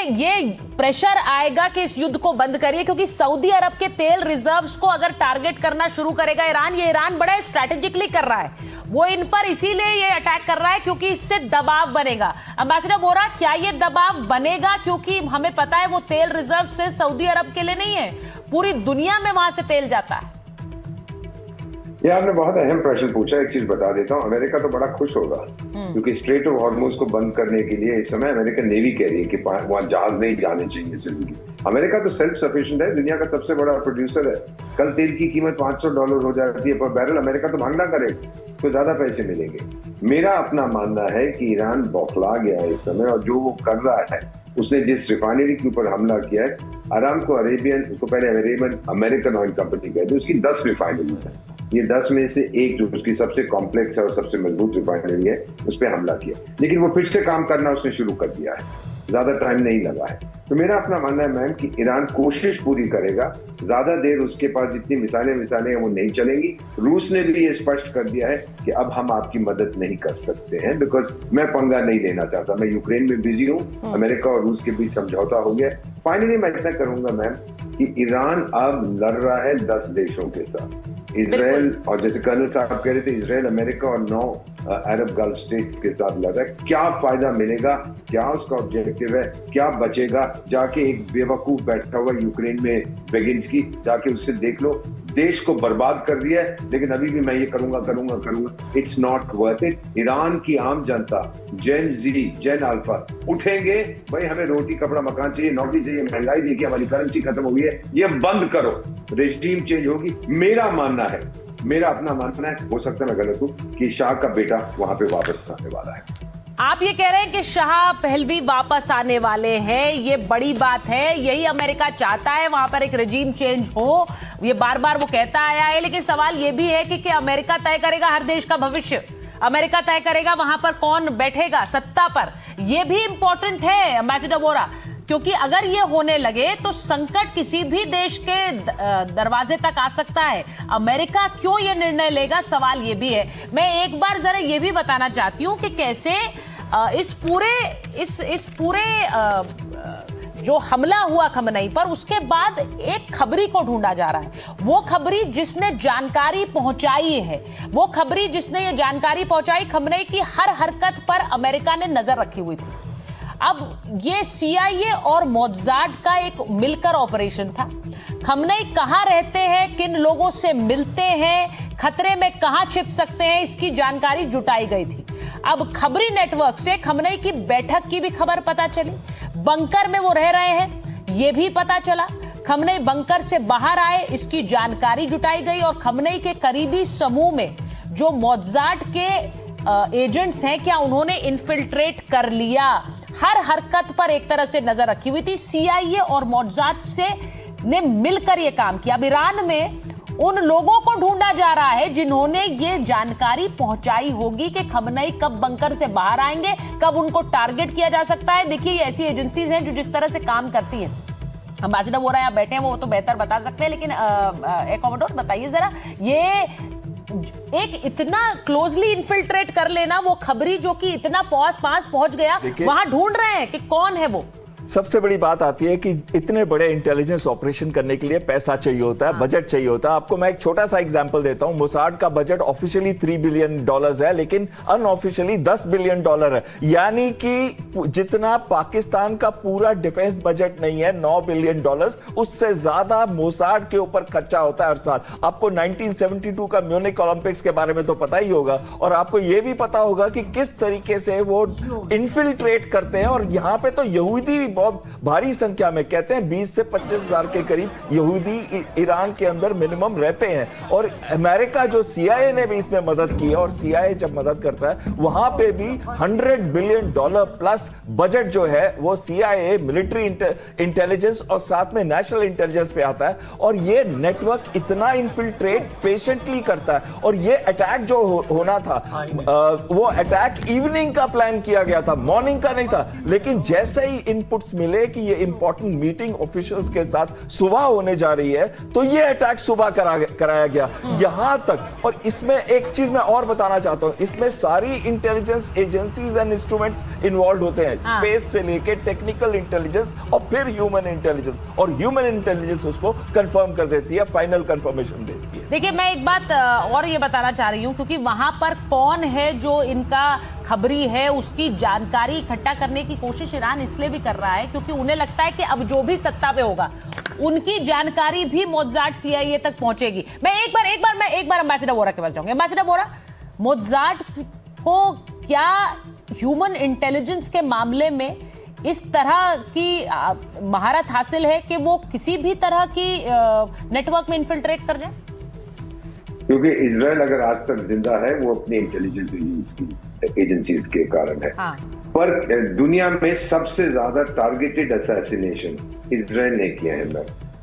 ये प्रेशर आएगा कि इस युद्ध को बंद करिए, क्योंकि सऊदी अरब के तेल रिजर्व्स को अगर टारगेट करना शुरू करेगा ईरान, ये ईरान बड़ा स्ट्रैटेजिकली कर रहा है, वो इन पर इसीलिए ये अटैक कर रहा है क्योंकि इससे दबाव बनेगा। एम्बेसडर बोरा, क्या ये दबाव बनेगा? क्योंकि हमें पता है वो तेल रिजर्व से सऊदी अरब के लिए नहीं है, पूरी दुनिया में वहां से तेल जाता है। ये आपने बहुत अहम प्रश्न पूछा। एक चीज बता देता हूँ, अमेरिका तो बड़ा खुश होगा क्योंकि स्ट्रेट ऑफ हॉर्मुज को बंद करने के लिए इस समय अमेरिकन नेवी कह रही है कि वहां जहाज नहीं जाने चाहिए जिंदगी। अमेरिका तो सेल्फ सफिशिएंट है, दुनिया का सबसे बड़ा प्रोड्यूसर है। कल तेल की कीमत $500 हो जाती है पर बैरल, अमेरिका तो भागना करेगा तो ज्यादा पैसे मिलेंगे। मेरा अपना मानना है कि ईरान बौखला गया है इस समय, और जो वो कर रहा है, उसने जिस रिफाइनरी के ऊपर हमला किया है, अरामको अरेबियन, उसको पहले अरेबियन अमेरिकन ऑयल कंपनी कहते, उसकी 10 रिफाइनरी है। ये 10 में से एक जो उसकी सबसे कॉम्प्लेक्स है और सबसे मजबूत रिफाइनरी है, उस पर हमला किया, लेकिन वो फिर से काम करना उसने शुरू कर दिया है, ज्यादा टाइम नहीं लगा है। तो मेरा अपना मानना है मैम कि ईरान कोशिश पूरी करेगा, ज्यादा देर उसके पास जितनी मिसाइलें हैं वो नहीं चलेंगी। रूस ने भी ये स्पष्ट कर दिया है कि अब हम आपकी मदद नहीं कर सकते हैं, बिकॉज मैं पंगा नहीं लेना चाहता, मैं यूक्रेन में बिजी हूँ, अमेरिका और रूस के बीच समझौता हो गया। फाइनली मैं इतना करूंगा मैम कि ईरान अब लड़ रहा है 10 देशों के साथ, इजराइल, और जैसे कर्नल साहब कह रहे थे, इजराइल, अमेरिका और 9 अरब गल्फ स्टेट्स के साथ लड़ रहा है। क्या फायदा मिलेगा, क्या उसका ऑब्जेक्टिव है, क्या बचेगा? जाके एक बेवकूफ बैठा हुआ यूक्रेन में बेगिंस्की, जाके उससे देख लो, देश को बर्बाद कर दिया है, लेकिन अभी भी मैं ये करूंगा। It's not worth it. Iran की आम जनता, जेन जी, जेन अल्फा उठेंगे, भाई हमें रोटी कपड़ा मकान चाहिए, नौकरी चाहिए, महंगाई देखिए, हमारी करेंसी खत्म हो गई है, ये बंद करो, रेजिम चेंज होगी। मेरा मानना है, मेरा अपना मानना है, हो सकता है मैं गलत हूं, कि शाह का बेटा वहां पे वापस आने वाला है। आप ये कह रहे हैं कि शाह पहलवी वापस आने वाले हैं, ये बड़ी बात है, यही अमेरिका चाहता है, वहां पर एक रेजिम चेंज हो, ये बार बार वो कहता आया है। लेकिन सवाल ये भी है कि अमेरिका तय करेगा हर देश का भविष्य, अमेरिका तय करेगा वहां पर कौन बैठेगा सत्ता पर, ये भी इंपॉर्टेंट है एम्बेसडर बोरा, क्योंकि अगर ये होने लगे तो संकट किसी भी देश के दरवाजे तक आ सकता है। अमेरिका क्यों ये निर्णय लेगा, सवाल ये भी है। मैं एक बार जरा ये भी बताना चाहती हूं कि कैसे इस पूरे जो हमला हुआ खमनई पर, उसके बाद एक खबरी को ढूंढा जा रहा है। वो खबरी जिसने जानकारी पहुंचाई है, वो खबरी जिसने ये जानकारी पहुंचाई, खमनई की हर हरकत पर अमेरिका ने नजर रखी हुई थी। अब ये CIA और मोसाद का एक मिलकर ऑपरेशन था। खमनई कहां रहते हैं, किन लोगों से मिलते हैं, खतरे में कहां छिप सकते हैं, इसकी जानकारी जुटाई गई थी। अब खबरी नेटवर्क से खमनई की बैठक की भी खबर पता चली, बंकर में वो रह रहे हैं ये भी पता चला, खमनई बंकर से बाहर आए इसकी जानकारी जुटाई गई, और खमनई के करीबी समूह में जो मोसाद के एजेंट्स हैं, क्या उन्होंने इन्फिल्ट्रेट कर लिया, हर हरकत पर एक तरह से नजर रखी हुई थी। CIA और मोसाद से ने मिलकर यह काम किया। अब ईरान में उन लोगों को ढूंढा जा रहा है जिन्होंने ये जानकारी पहुंचाई होगी कि खमनई कब बंकर से बाहर आएंगे, कब उनको टारगेट किया जा सकता है। देखिए, ये ऐसी एजेंसीज हैं जो जिस तरह से काम करती हैं, एम्बेसडर बोरा यहाँ बैठे हैं, वो तो बेहतर बता सकते हैं, लेकिन कॉमोडोर बताइए जरा, ये एक इतना क्लोजली इन्फिल्ट्रेट कर लेना, वो खबरी जो कि इतना पास पहुंच गया, वहां ढूंढ रहे हैं कि कौन है वो। सबसे बड़ी बात आती है कि इतने बड़े इंटेलिजेंस ऑपरेशन करने के लिए पैसा चाहिए होता है, बजट चाहिए होता है। आपको मैं एक छोटा सा एग्जांपल देता हूं। मोसाद का बजट ऑफिशियली $3 बिलियन है, लेकिन अनऑफिशियली $10 बिलियन है, यानी कि जितना पाकिस्तान का पूरा डिफेंस बजट नहीं है, $9 बिलियन, उससे ज्यादा मोसाद के ऊपर खर्चा होता है हर साल। आपको 1972 का म्यूनिक ओलंपिक्स के बारे में तो पता ही होगा, और आपको यह भी पता होगा कि किस तरीके से वो इन्फिल्ट्रेट करते हैं। और यहां पे तो यहूदी बहुत भारी संख्या में, कहते हैं 20 से 25 हजार के करीब यहूदी ईरान के अंदर मिनिमम रहते हैं। और अमेरिका जो CIA ने भी इसमें मदद की है, और CIA जब मदद करता है वहां पे भी $100 बिलियन प्लस बजट जो है वो CIA, मिलिट्री इंटेलिजेंस और साथ में नेशनल इंटेलिजेंस पे आता है। और ये नेटवर्क इतना इन्फिल्ट्रेट पेशेंटली करता है। और ये अटैक जो होना था, वो अटैक इवनिंग का प्लान किया गया था, मॉर्निंग का नहीं था, लेकिन जैसे ही इनपुट्स रिपोर्ट्स मिले कि ये इंपॉर्टेंट मीटिंग ऑफिशियल्स के साथ सुबह होने जा रही है, तो ये अटैक सुबह कराया गया यहां तक। और इसमें एक चीज मैं और बताना चाहता हूं, इसमें सारी intelligence agencies and instruments involve होते हैं, स्पेस से लेके टेक्निकल इंटेलिजेंस और फिर ह्यूमन इंटेलिजेंस, और ह्यूमन इंटेलिजेंस उसको कंफर्म कर देती है, फाइनल कंफर्मेशन देती है। देखिए, मैं एक बात और ये बताना चाह रही हूँ, क्योंकि वहां पर कौन है जो इनका खबरी है, उसकी जानकारी इकट्ठा करने की कोशिश ईरान इसलिए भी कर रहा है क्योंकि उन्हें लगता है कि अब जो भी सत्ता पे होगा उनकी जानकारी भी मोज़ार्ट CIA तक पहुंचेगी। मैं एक बार एम्बेसडर वोरा के पास जाऊंगी। एम्बेसडर वोरा, मोज़ार्ट को क्या ह्यूमन इंटेलिजेंस के मामले में इस तरह की महारत हासिल है कि वो किसी भी तरह की नेटवर्क में इन्फिल्ट्रेट कर जाए? क्योंकि इजराइल अगर आज तक जिंदा है वो अपनी इंटेलिजेंस एजेंसीज के कारण है। हाँ। पर दुनिया में सबसे ज्यादा टारगेटेड असैसिनेशन इजराइल ने किया है।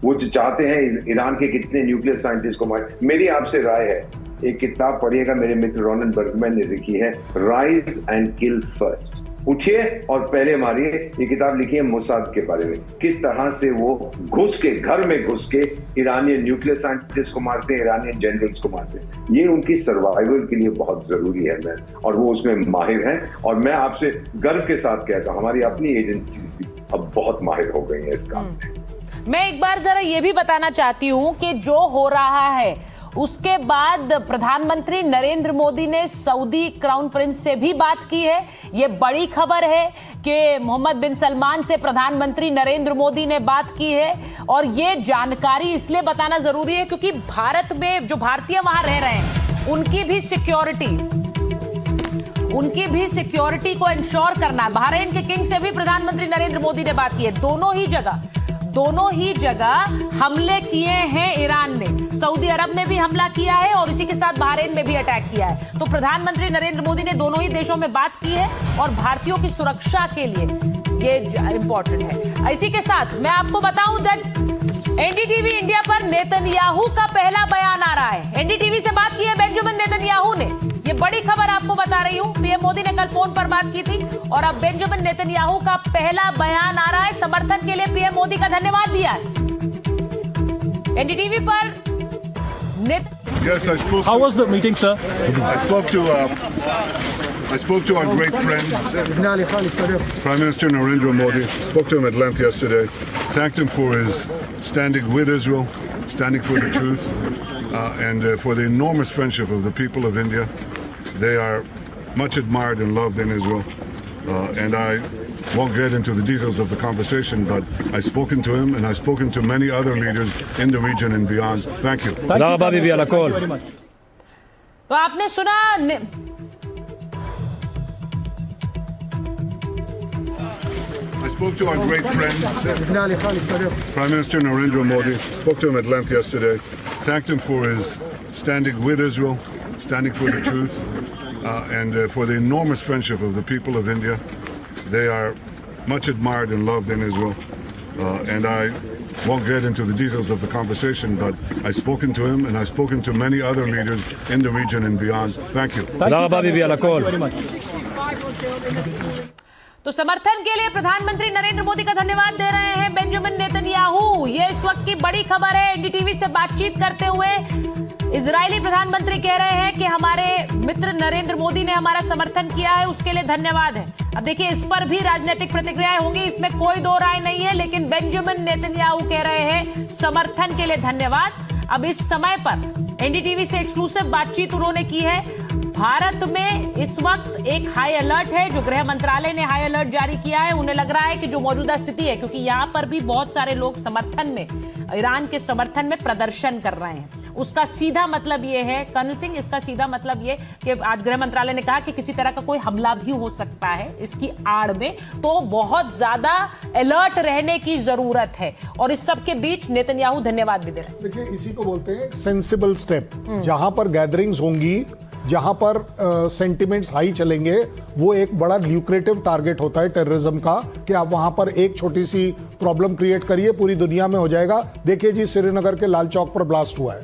वो जो चाहते हैं ईरान के कितने न्यूक्लियर साइंटिस्ट को मार। मेरी आपसे राय है, एक किताब पढ़िएगा, मेरे मित्र रोनन बर्गमैन ने लिखी है, राइज एंड किल फर्स्ट। उठिए और पहले मारिए। ये किताब लिखी है मोसाद के बारे में, किस तरह से वो घर में घुस के ईरानियन न्यूक्लियर साइंटिस्ट को मारते हैं, ईरानियन जनरल्स को मारते हैं। ये उनकी सर्वाइवल के लिए बहुत जरूरी है मैन, और वो उसमें माहिर हैं। और मैं आपसे गर्व के साथ कहता हूं, हमारी अपनी एजेंसी भी अब बहुत माहिर हो गई है इस काम में। मैं एक बार जरा ये भी बताना चाहती हूं कि जो हो रहा है उसके बाद प्रधानमंत्री नरेंद्र मोदी ने सऊदी क्राउन प्रिंस से भी बात की है। ये बड़ी खबर है कि मोहम्मद बिन सलमान से प्रधानमंत्री नरेंद्र मोदी ने बात की है। और ये जानकारी इसलिए बताना जरूरी है क्योंकि भारत में जो भारतीय वहां रह रहे हैं उनकी भी सिक्योरिटी को इंश्योर करना। बहरीन के किंग से भी प्रधानमंत्री नरेंद्र मोदी ने बात की है। दोनों ही जगह हमले किए हैं ईरान ने। सऊदी अरब ने भी हमला किया है और इसी के साथ बहरीन में भी अटैक किया है। तो प्रधानमंत्री नरेंद्र मोदी ने दोनों ही देशों में बात की है और भारतीयों की सुरक्षा के लिए ये इंपॉर्टेंट है। इसी के साथ मैं आपको बताऊं दैट एनडीटीवी इंडिया पर नेतन्याहू का पहला बयान आ रहा है। एनडीटीवी से बात की है बेंजामिन नेतन्याहू ने। ये बड़ी खबर आपको बता रही हूं। पीएम मोदी ने कल फोन पर बात की थी और अब बेंजामिन नेतन्याहू का पहला बयान आ रहा है। समर्थन के लिए पीएम मोदी का धन्यवाद दिया है। एनडीटीवी पर Yes, I spoke. How was the meeting, sir? I spoke to our great friend, Prime Minister Narendra Modi. Spoke to him at length yesterday. Thanked him for his standing with Israel, standing for the truth, and for the enormous friendship of the people of India. They are much admired and loved in Israel. And I won't get into the details of the conversation, but I've spoken to him and I've spoken to many other leaders in the region and beyond. Thank you. Thank you very much. तो आपने सुना I spoke to our great friend, Prime Minister Narendra Modi. Spoke to him at length yesterday. Thanked him for his standing with Israel, standing for the truth, and for the enormous friendship of the people of India. They are much admired and loved in Israel. And I won't get into the details of the conversation, but I've spoken to him and I've spoken to many other leaders in the region and beyond. Thank you. Thank you very much. तो समर्थन के लिए प्रधानमंत्री नरेंद्र मोदी का धन्यवाद दे रहे हैं Benjamin Netanyahu. ये इस वक्त की बड़ी खबर है। एनडीटीवी से बातचीत करते हुए इजरायली प्रधानमंत्री कह रहे हैं कि हमारे मित्र नरेंद्र मोदी ने हमारा समर्थन किया है, उसके लिए धन्यवाद है। अब देखिए, इस पर भी राजनीतिक प्रतिक्रियाएं होंगी, इसमें कोई दो राय नहीं है, लेकिन बेंजामिन नेतन्याहू कह रहे हैं समर्थन के लिए धन्यवाद। अब इस समय पर एनडीटीवी से एक्सक्लूसिव बातचीत उन्होंने की है। भारत में इस वक्त एक हाई अलर्ट है, जो गृह मंत्रालय ने हाई अलर्ट जारी किया है। उन्हें लग रहा है कि जो मौजूदा स्थिति है, क्योंकि यहां पर भी बहुत सारे लोग समर्थन में, ईरान के समर्थन में प्रदर्शन कर रहे हैं, उसका सीधा मतलब ये है कर्नल सिंह, इसका सीधा मतलब ये कि आज गृह मंत्रालय ने कहा कि किसी तरह का कोई हमला भी हो सकता है इसकी आड़ में, तो बहुत ज्यादा अलर्ट रहने की जरूरत है। और इस सब के बीच नेतन्याहू धन्यवाद भी दे रहे हैं। देखिए, इसी को बोलते हैं सेंसिबल स्टेप। जहां पर गैदरिंग्स होंगी, जहां पर सेंटिमेंट्स हाई चलेंगे, वो एक बड़ा ल्यूक्रेटिव टारगेट होता है टेररिज्म का, कि आप वहां पर एक छोटी सी प्रॉब्लम क्रिएट करिए, पूरी दुनिया में हो जाएगा। देखिए जी, श्रीनगर के लाल चौक पर ब्लास्ट हुआ है,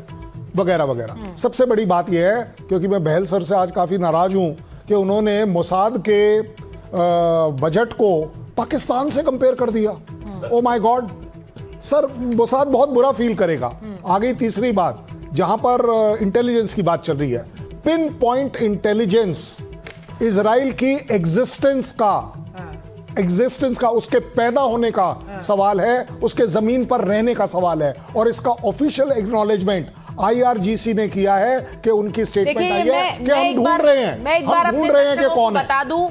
वगैरह वगैरह। सबसे बड़ी बात यह है, क्योंकि मैं बहल सर से आज काफी नाराज हूं कि उन्होंने मोसाद के बजट को पाकिस्तान से कंपेयर कर दिया। Oh my God sir, Mossad बहुत बुरा फील करेगा। आ गई तीसरी बात, जहां पर इंटेलिजेंस की बात चल रही है। पिन पॉइंट इंटेलिजेंस इजराइल की एग्जिस्टेंस का उसके पैदा होने का सवाल है, उसके जमीन पर रहने का सवाल है, और इसका ऑफिशियल एक्नॉलेजमेंट IRGC ने किया है कि उनकी स्टेटमेंट आई है कि हम ढूंढ रहे हैं कि कौन है। बता दूं